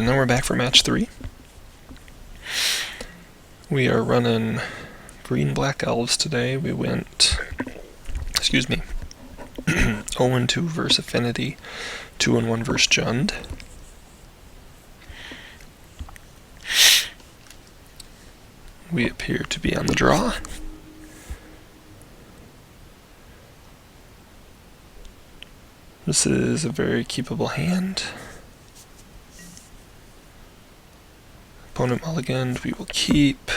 And then we're back for match 3. We are running green-black elves today. We went, 0-2 versus Affinity, 2-1 versus Jund. We appear to be on the draw. This is a very keepable hand. Opponent mulliganed, we will keep.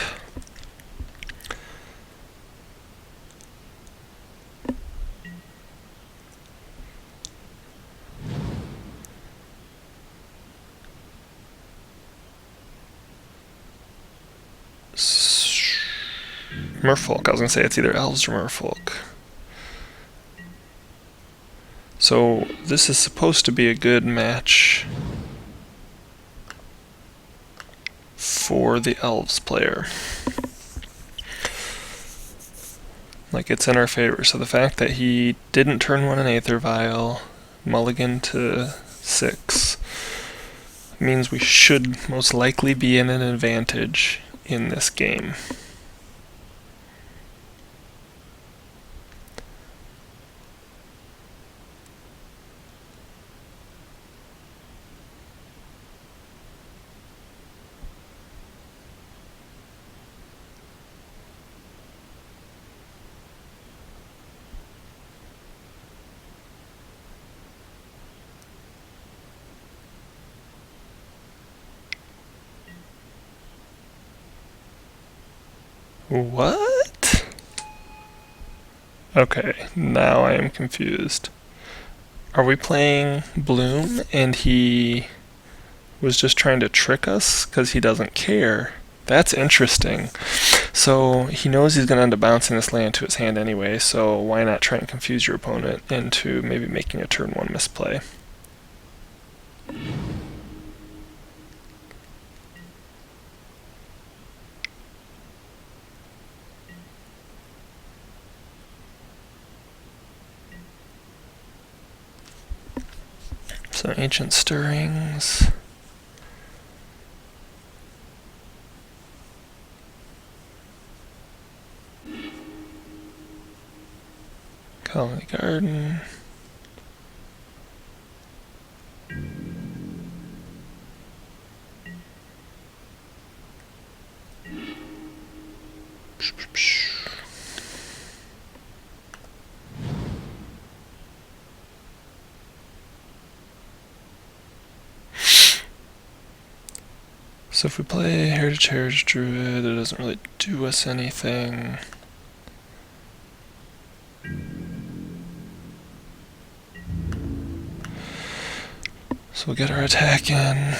Merfolk, I was going to say it's either Elves or Merfolk. So this is supposed to be a good match for the Elves player. Like, it's in our favor. So the fact that he didn't turn one in Aether Vial, mulligan to 6, means we should most likely be in an advantage in this game. What? Okay, now I am confused. Are we playing Bloom and he was just trying to trick us because he doesn't care? That's interesting. So he knows he's going to end up bouncing this land to his hand anyway, so why not try and confuse your opponent into maybe making a turn 1 misplay? So Ancient Stirrings. Colony Garden. So if we play Heritage Druid, it doesn't really do us anything. So we'll get our attack in.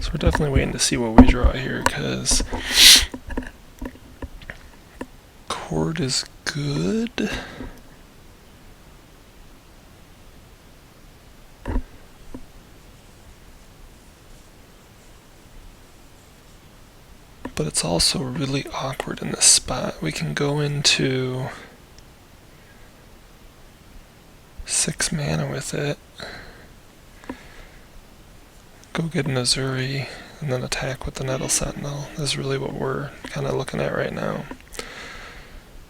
So we're definitely waiting to see what we draw here, because Chord is good. But it's also really awkward in this spot. We can go into 6 mana with it. Go get an Azuri, and then attack with the Nettle Sentinel. This is really what we're kind of looking at right now.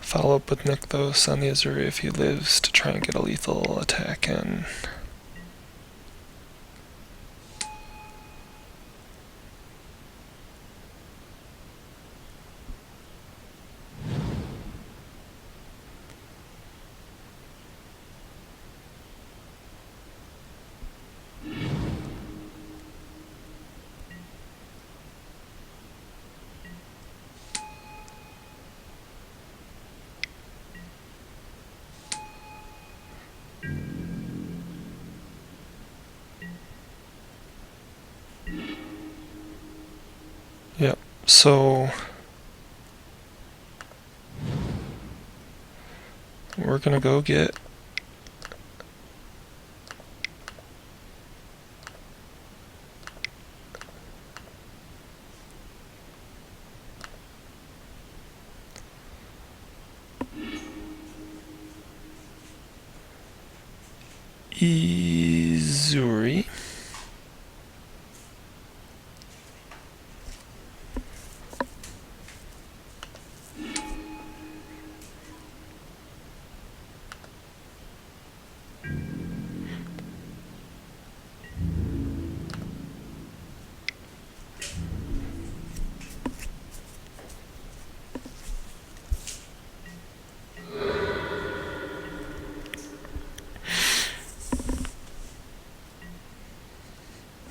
Follow up with Nykthos on the Azuri if he lives to try and get a lethal attack in. Yep, so we're gonna go get Izuri.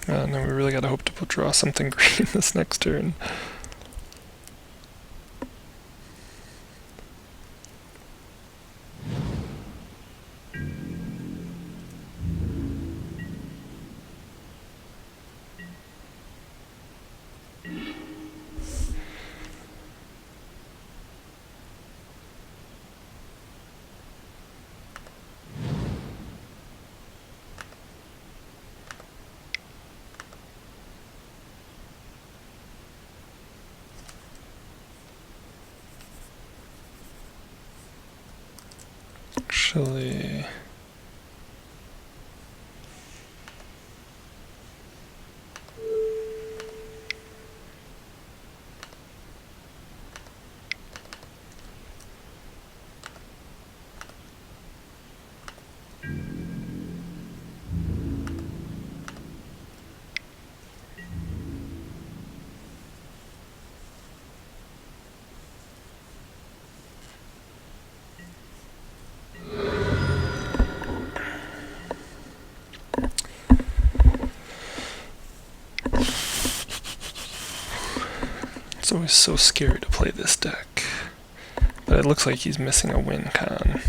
Now we really gotta hope to draw something green this next turn. Actually, it's always so scary to play this deck. But it looks like he's missing a win con.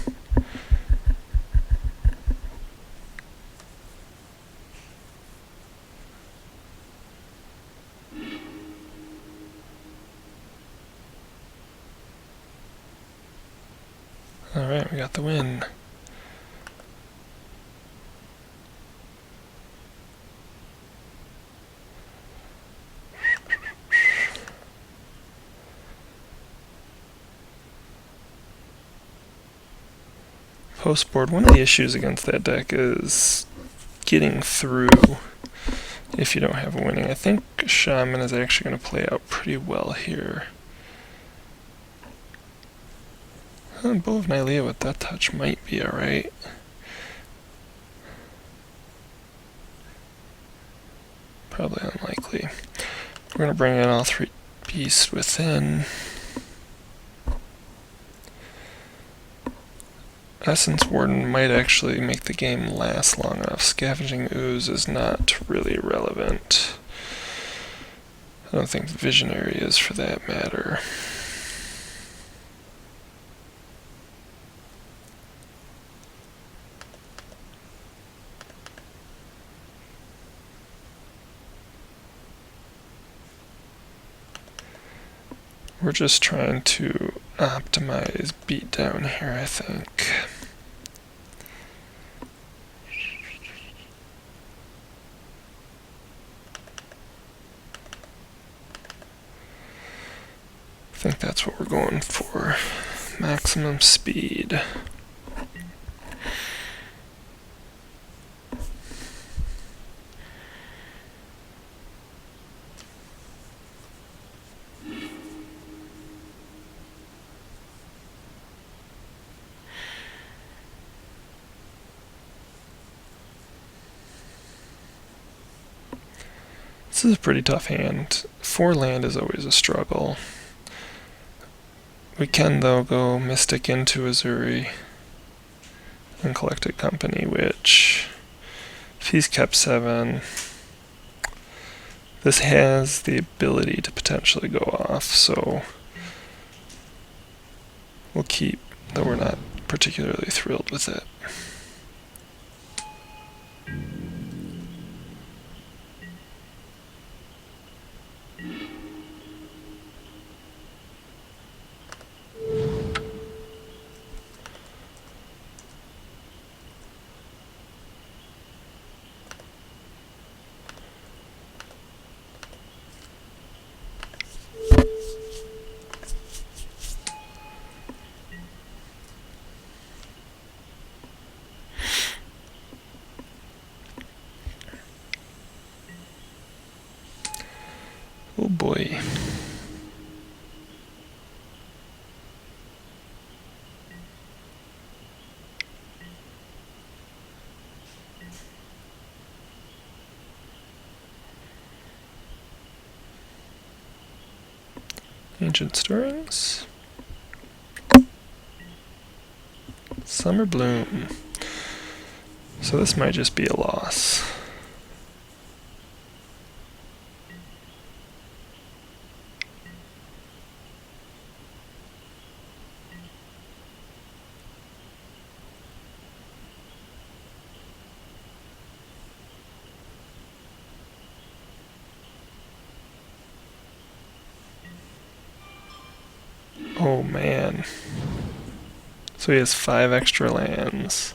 Alright, we got the win. Post-board, one of the issues against that deck is getting through if you don't have a winning. I think Shaman is actually going to play out pretty well here. Bow of Nylea with that touch might be alright. Probably unlikely. We're going to bring in all three beasts within. Essence Warden might actually make the game last long enough. Scavenging Ooze is not really relevant. I don't think Visionary is for that matter. We're just trying to optimize beatdown here, I think. I think that's what we're going for. Maximum speed. This is a pretty tough hand. 4 land is always a struggle. We can, though, go Mystic into Azuri and Collected Company, which, if he's kept 7, this has the ability to potentially go off, so we'll keep, though we're not particularly thrilled with it. boy. Ancient Stirrings. Summer Bloom. So this might just be a loss. Oh man. So he has 5 extra lands.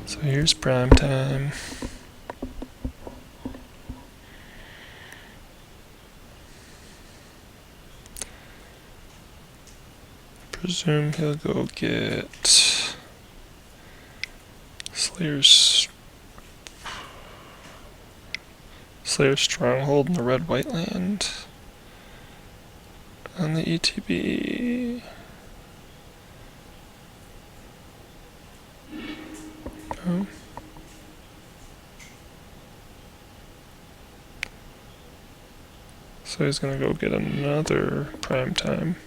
So here's prime time. Presume he'll go get Slayer's Stronghold in the red-white land on the ETB. Oh. So he's gonna go get another prime time.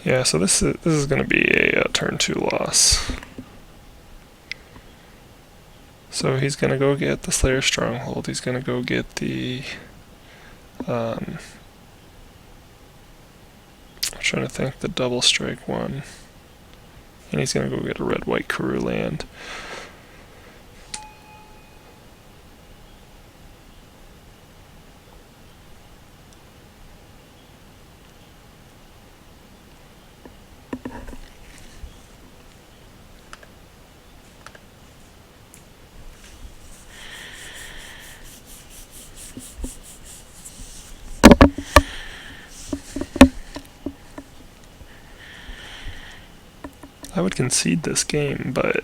Yeah, so this is gonna be a turn 2 loss. So he's gonna go get the Slayer Stronghold. He's gonna go get the I'm trying to think, the double strike one. And he's gonna go get a red-white Karoo land. I would concede this game, but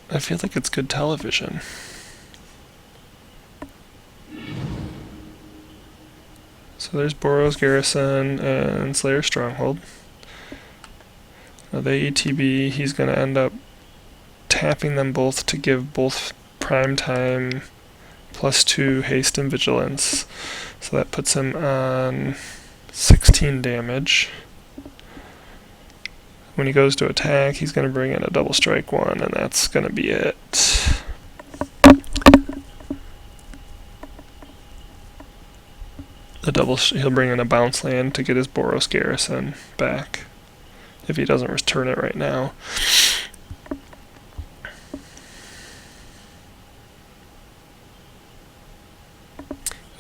I feel like it's good television. So there's Boros Garrison and Slayer Stronghold. Now the ETB, he's going to end up tapping them both to give both prime time +2 haste and vigilance. So that puts him on 16 damage. When he goes to attack, he's going to bring in a double strike one, and that's going to be it. He'll bring in a bounce land to get his Boros Garrison back, if he doesn't return it right now.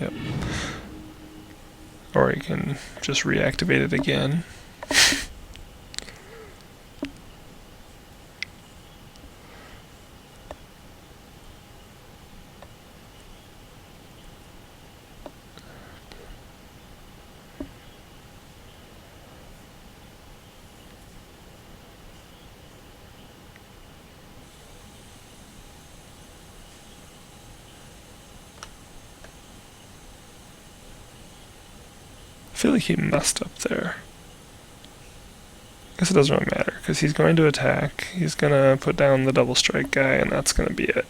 Yep. Or he can just reactivate it again. I feel like he messed up there. I guess it doesn't really matter, because he's going to attack, he's going to put down the double strike guy, and that's going to be it.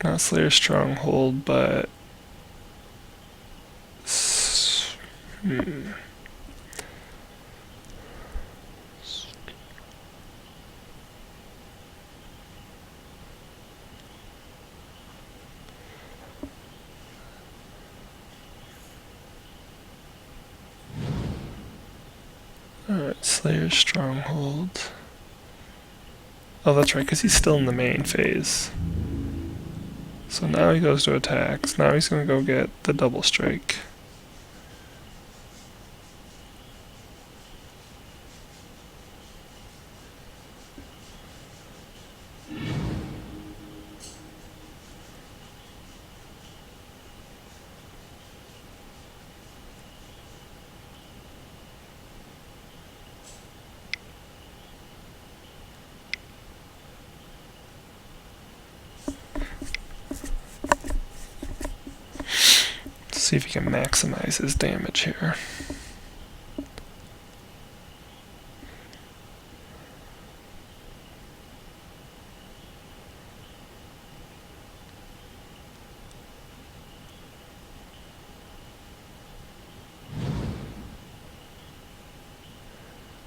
Not Slayer Stronghold, but... Alright, Slayer Stronghold. Oh, that's right, because he's still in the main phase. So now he goes to attacks. Now he's going to go get the double strike. See if he can maximize his damage here.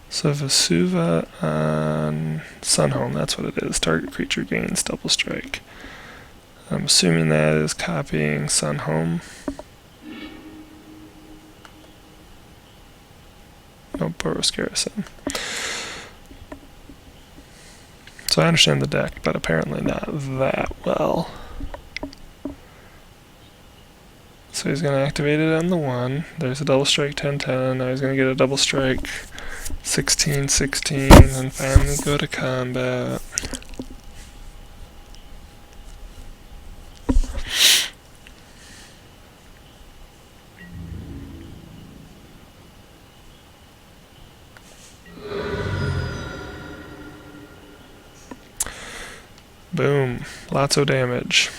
So Vesuva on Sunhome, that's what it is. Target creature gains double strike. I'm assuming that is copying Sunhome. No, Boros Garrison. So I understand the deck, but apparently not that well. So he's going to activate it on the 1. There's a double strike 10-10. Now he's going to get a double strike 16-16 and finally go to combat. Boom. Lots of damage.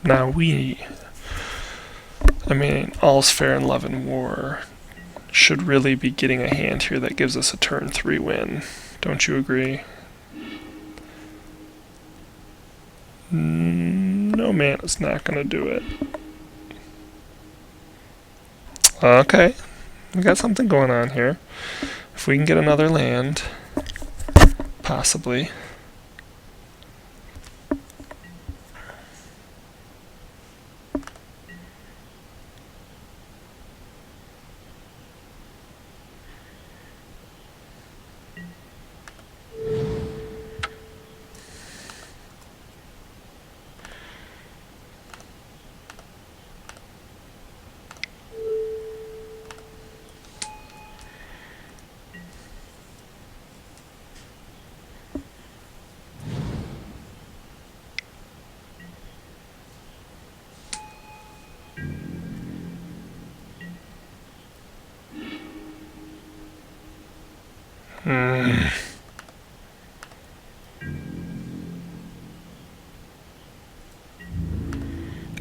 Now all's fair in love and war. Should really be getting a hand here that gives us a turn 3 win. Don't you agree? No, man, it's not going to do it. Okay, we got something going on here. If we can get another land, possibly.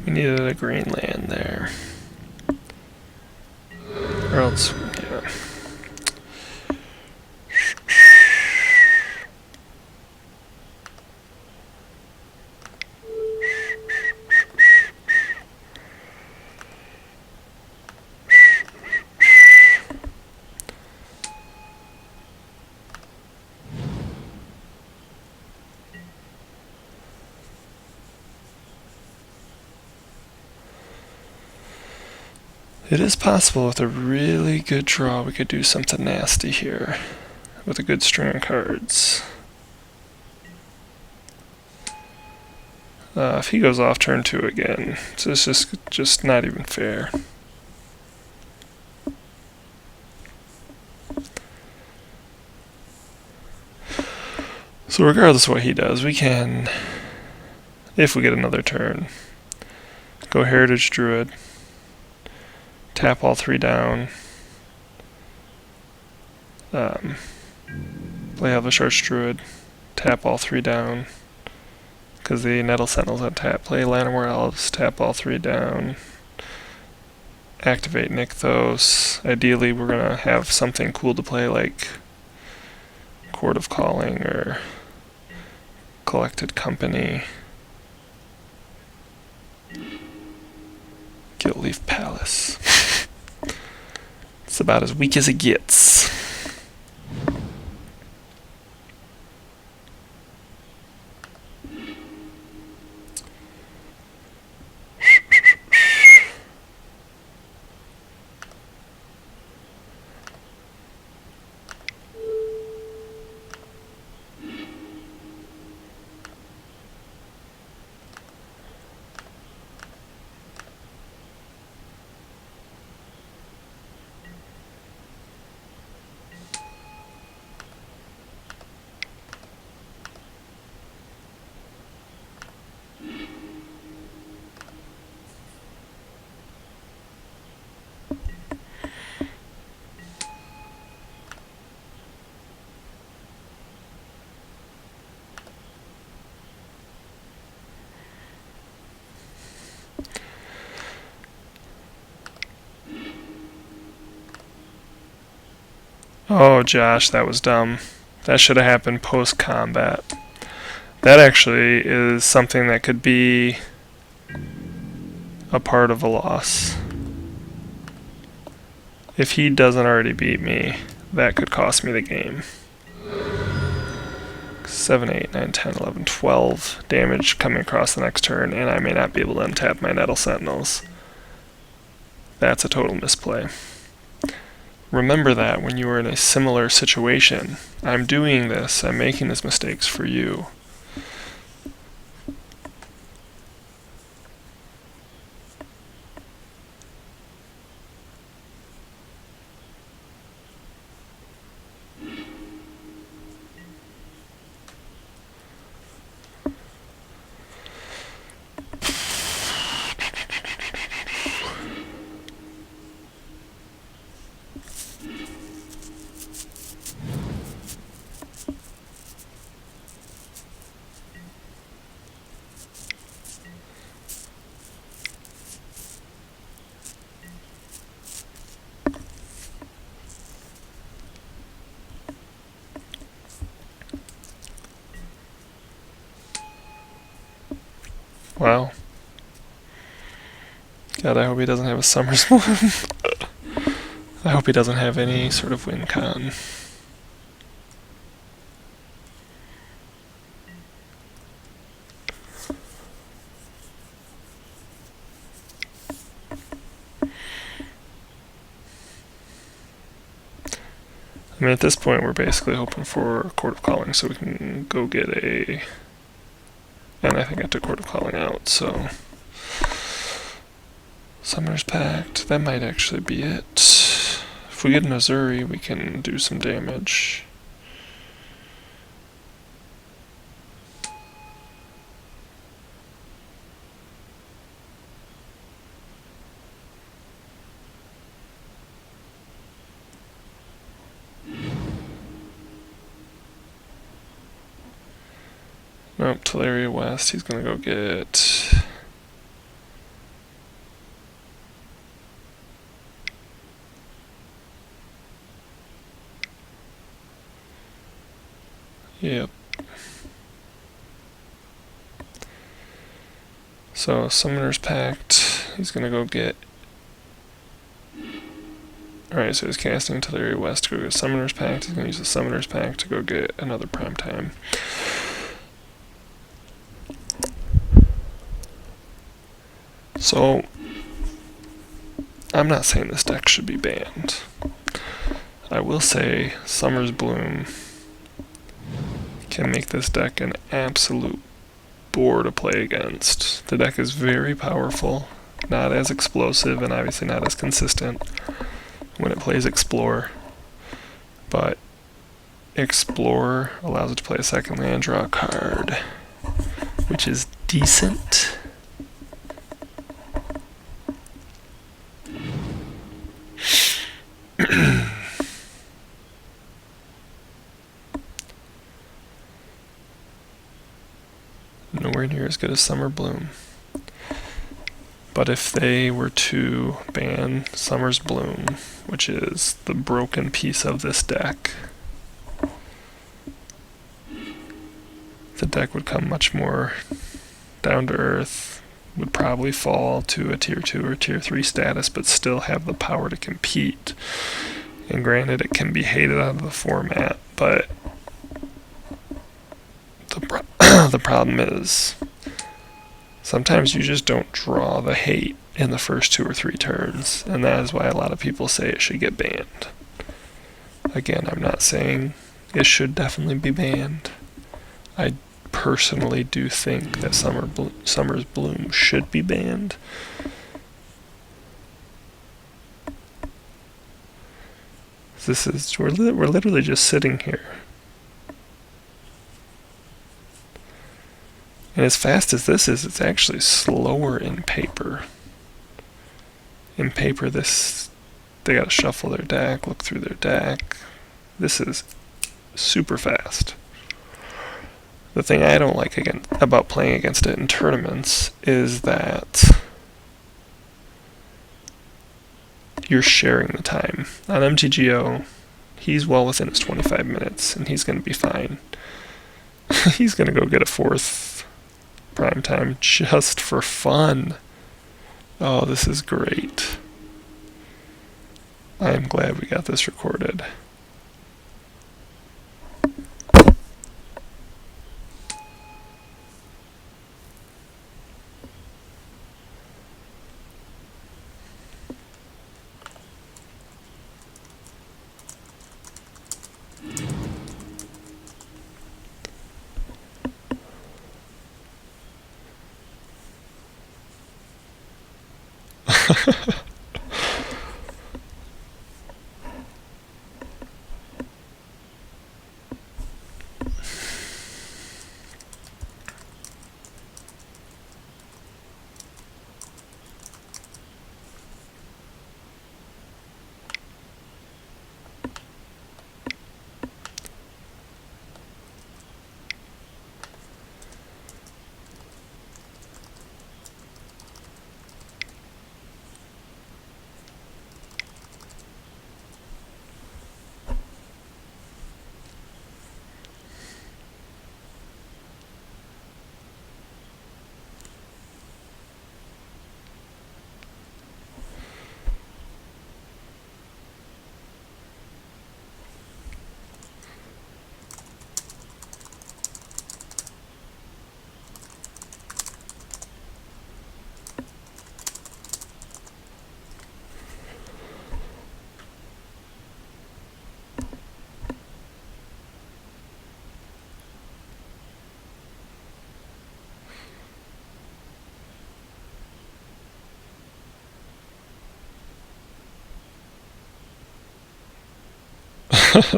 We needed a green land there. Or else, yeah. It is possible with a really good draw we could do something nasty here with a good string of cards. If he goes off turn 2 again, so it's just not even fair. So regardless of what he does, we can, if we get another turn, go Heritage Druid, tap all 3 down, play Elvish Archdruid, tap all 3 down, because the Nettle Sentinel's on tap, play Llanowar Elves, tap all 3 down, activate Nykthos. Ideally we're going to have something cool to play like Court of Calling or Collected Company. Guildleaf Palace. It's about as weak as it gets. Oh, Josh, that was dumb. That should have happened post-combat. That actually is something that could be a part of a loss. If he doesn't already beat me, that could cost me the game. 7, 8, 9, 10, 11, 12 damage coming across the next turn, and I may not be able to untap my Nettle Sentinels. That's a total misplay. Remember that when you are in a similar situation. I'm doing this, I'm making these mistakes for you. Wow. God, I hope he doesn't have a Summer's Bloom. I hope he doesn't have any sort of win con. I mean, at this point, we're basically hoping for a Court of Calling so we can go get a... And I think I took Court of Calling out, so... Summoner's Pact, that might actually be it. If we get an Azuri, we can do some damage. Nope, Teleria West, he's gonna go get... Yep. So, Summoner's Pact, he's gonna go get... Alright, so he's casting Teleria West to go get Summoner's Pact, he's gonna use the Summoner's Pact to go get another Prime Time. So, I'm not saying this deck should be banned. I will say Summer's Bloom can make this deck an absolute bore to play against. The deck is very powerful, not as explosive, and obviously not as consistent when it plays Explore. But Explore allows it to play a second land, draw a card, which is decent. Nowhere near as good as Summer Bloom. But if they were to ban Summer's Bloom, which is the broken piece of this deck, the deck would come much more down to earth, would probably fall to a tier 2 or tier 3 status, but still have the power to compete. And granted, it can be hated out of the format, but the problem is sometimes you just don't draw the hate in the first 2 or 3 turns, and that is why a lot of people say it should get banned. Again, I'm not saying it should definitely be banned. I personally do think that Summer's Bloom should be banned. We're literally just sitting here. And as fast as this is, it's actually slower in paper. In paper, they gotta shuffle their deck, look through their deck. This is super fast. The thing I don't like about playing against it in tournaments is that you're sharing the time. On MTGO, He's well within his 25 minutes, and he's going to be fine. He's going to go get a 4th prime time just for fun. Oh, this is great. I am glad we got this recorded.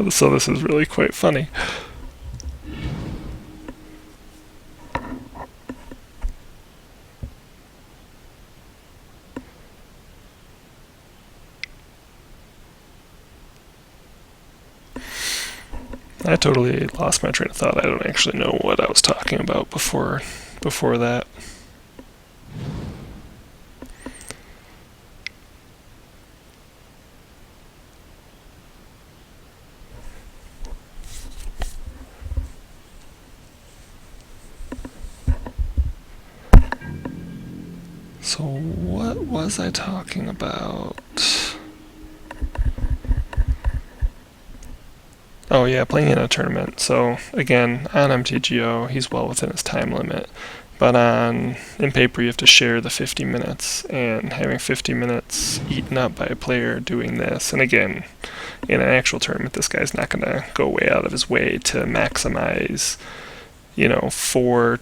So this is really quite funny. I totally lost my train of thought. I don't actually know what I was talking about before that. So what was I talking about? Oh yeah, playing in a tournament. So again, on MTGO, he's well within his time limit. But in paper, you have to share the 50 minutes, and having 50 minutes eaten up by a player doing this. And again, in an actual tournament, this guy's not going to go way out of his way to maximize, 4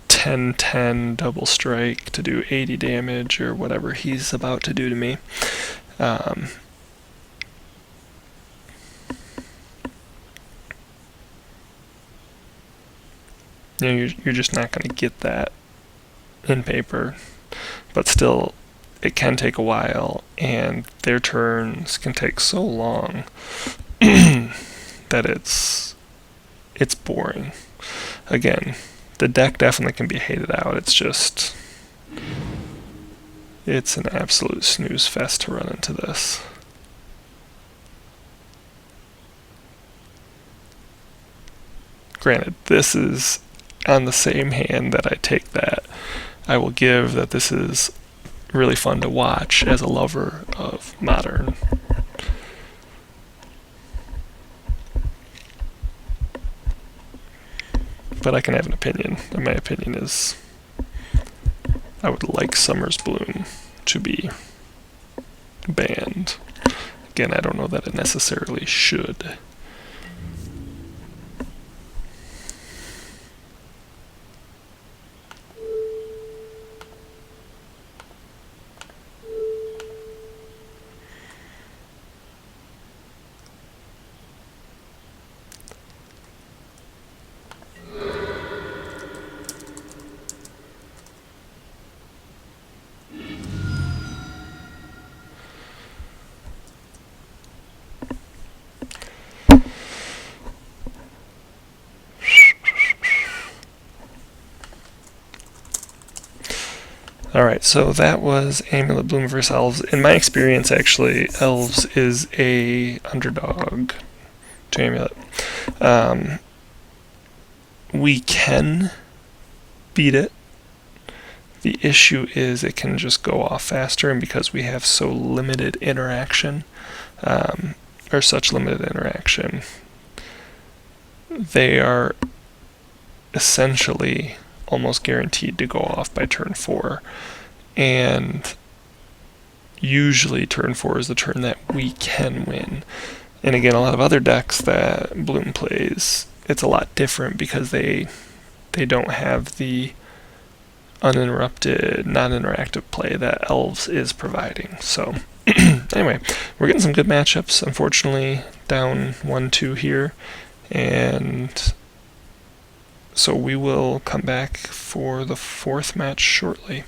10-10 double strike to do 80 damage or whatever he's about to do to me. You're just not going to get that in paper, but still it can take a while, and their turns can take so long that it's boring. Again, the deck definitely can be hated out. It's an absolute snooze fest to run into this. Granted, this is on the same hand that I take that. I will give that this is really fun to watch as a lover of Modern. But I can have an opinion, and my opinion is I would like Summer's Bloom to be banned. Again, I don't know that it necessarily should. Alright, so that was Amulet Bloom versus Elves. In my experience, actually, Elves is a underdog to Amulet. We can beat it. The issue is it can just go off faster, and because we have so limited interaction, or such limited interaction, they are essentially almost guaranteed to go off by turn 4. And usually turn 4 is the turn that we can win. And again, a lot of other decks that Bloom plays, it's a lot different because they don't have the uninterrupted, non-interactive play that Elves is providing. So anyway, we're getting some good matchups. Unfortunately, down 1-2 here, and so we will come back for the 4th match shortly.